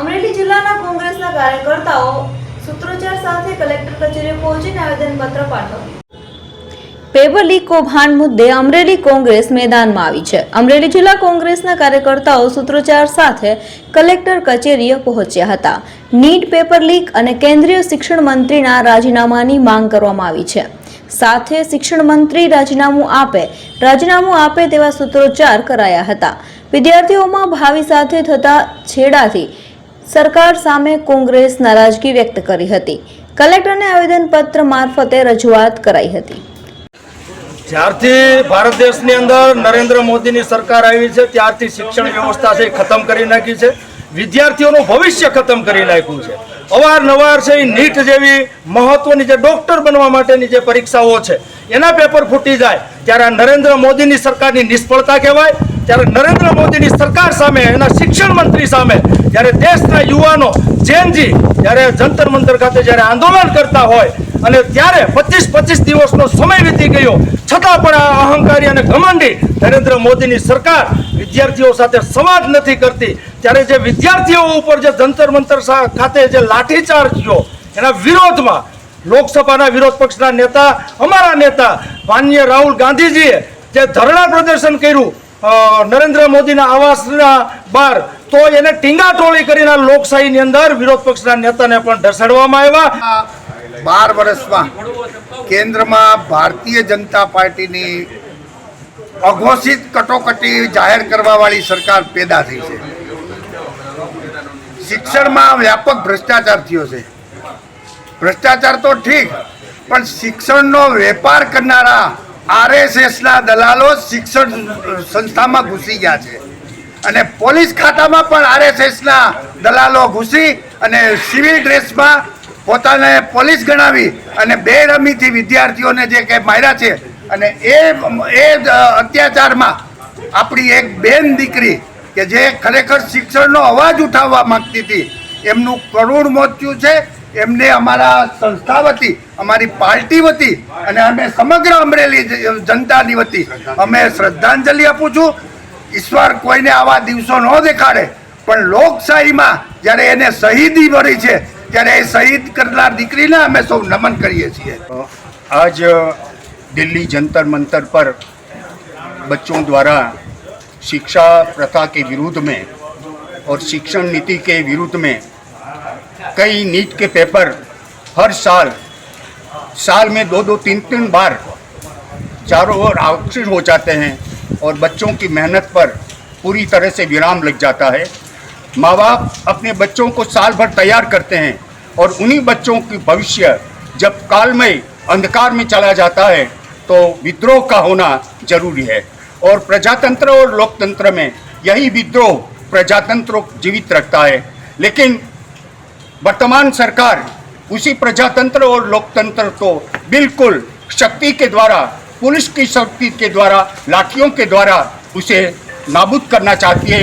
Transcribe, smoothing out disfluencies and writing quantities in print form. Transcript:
અમરેલી જિલ્લાના કોંગ્રેસના કાર્યકર્તાઓ સૂત્રોચ્ચાર સાથે કલેક્ટર કચેરીએ પહોંચીને આવેદનપત્ર પાઠવ્યું। પેપર લીક કૌભાંડ મુદ્દે અમરેલી કોંગ્રેસ મેદાનમાં આવી છે। અમરેલી જિલ્લા કોંગ્રેસના કાર્યકર્તાઓ સૂત્રોચ્ચાર સાથે કલેક્ટર કચેરીએ પહોંચ્યા હતા। નીટ પેપર લીક અને કેન્દ્રીય શિક્ષણ મંત્રીના રાજીનામાની માંગ કરવામાં આવી છે। સાથે શિક્ષણ મંત્રી રાજીનામું આપે તેવા સૂત્રોચ્ચાર કરાયા હતા। વિદ્યાર્થીઓમાં ભાવિ સાથે થતા છેડાથી સરકાર સામે કોંગ્રેસ નારાજગી વ્યક્ત કરી હતી। કલેક્ટરને આવેદનપત્ર મારફતે રજૂઆત કરાઈ હતી। જ્યારથી ભારત દેશની અંદર નરેન્દ્ર મોદીની સરકાર આવી છે ત્યારથી શિક્ષણ વ્યવસ્થા છે ખતમ કરી નાખી છે। વિદ્યાર્થીઓનું ભવિષ્ય ખતમ કરી નાખ્યું છે। અવારનવાર છે નીટ જેવી મહત્વની જે ડોક્ટર બનવા માટેની જે પરીક્ષાઓ છે એના પેપર ફૂટી જાય ત્યારે નરેન્દ્ર મોદીની સરકારની નિષ્ફળતા કહેવાય। ત્યારે નરેન્દ્ર મોદીની સરકાર સામે એના શિક્ષણ મંત્રી સામે જ્યારે દેશના યુવાનો જેનજી જ્યારે જંતર મંતર ખાતે જ્યારે આંદોલન કરતા હોય અને ત્યારે 25 દિવસનો સમય વીતી ગયો છતાં પણ આ અહંકારી અને ઘમંડી નરેન્દ્ર મોદીની સરકાર વિદ્યાર્થીઓ સાથે સંવાદ નથી કરતી। ત્યારે જે વિદ્યાર્થીઓ ઉપર જે જંતર મંતર ખાતે જે લાઠીચાર્જ થયો એના વિરોધમાં લોકસભાના વિરોધ પક્ષના નેતા અમારા નેતા માનનીય રાહુલ ગાંધીજીએ જે ધરણા પ્રદર્શન કર્યું નરેન્દ્ર મોદીના આવાસના બહાર તો એને ટીંગાટોળી કરીને લોકશાહીની અંદર વિરોધ પક્ષના નેતાને પણ ઢસડવામાં આવ્યા। 12 વર્ષમાં કેન્દ્રમાં ભારતીય જનતા પાર્ટીની અઘોષિત કટોકટી જાહેર કરવાવાળી સરકાર પેદા થઈ છે। શિક્ષણમાં વ્યાપક ભ્રષ્ટાચાર થયો છે। ભ્રષ્ટાચાર તો ઠીક પણ શિક્ષણનો વેપાર કરનારા આરએસએસના દલાલો શિક્ષણ સંસ્થામાં ઘૂસી ગયા છે અને પોલીસ ખાતામાં પણ આરએસએસના દલાલો ઘૂસી અને સિવિલ ડ્રેસમાં પોતાને પોલીસ ગણાવી અને બેરમીથી વિદ્યાર્થીઓને જે કંઈ માર્યા છે અને એ અત્યાચારમાં આપણી એક બેન દીકરી કે જે ખરેખર શિક્ષણનો અવાજ ઉઠાવવા માંગતી હતી એમનું કરુણ મોત થયું છે। એમને અમારા સંસ્થા વતી અમારી પાર્ટી વતી અને અમે સમગ્ર અમરેલી જનતાની વતી અમે શ્રદ્ધાંજલિ આપું છું। ઈશ્વર કોઈને આવા દિવસો ન દેખાડે પણ લોકશાહીમાં જ્યારે એને શહીદી મળી છે ત્યારે એ શહીદ કરનાર દીકરીને અમે સૌ નમન કરીએ છીએ। आज दिल्ली जंतर मंतर पर बच्चों द्वारा शिक्षा प्रथा के विरुद्ध में और शिक्षण नीति के विरुद्ध में कई नीट के पेपर हर साल में 2-3 बार चारों ओर आकर्षित हो जाते हैं और बच्चों की मेहनत पर पूरी तरह से विराम लग जाता है। माँ बाप अपने बच्चों को साल भर तैयार करते हैं और उन्हीं बच्चों की भविष्य जब कालमय अंधकार में चला जाता है तो विद्रोह का होना जरूरी है और प्रजातंत्र और लोकतंत्र में यही विद्रोह प्रजातंत्र को जीवित रखता है। लेकिन वर्तमान सरकार उसी प्रजातंत्र और लोकतंत्र को बिल्कुल शक्ति के द्वारा पुलिस की शक्ति के द्वारा लाठियों के द्वारा उसे नाबूद करना चाहती है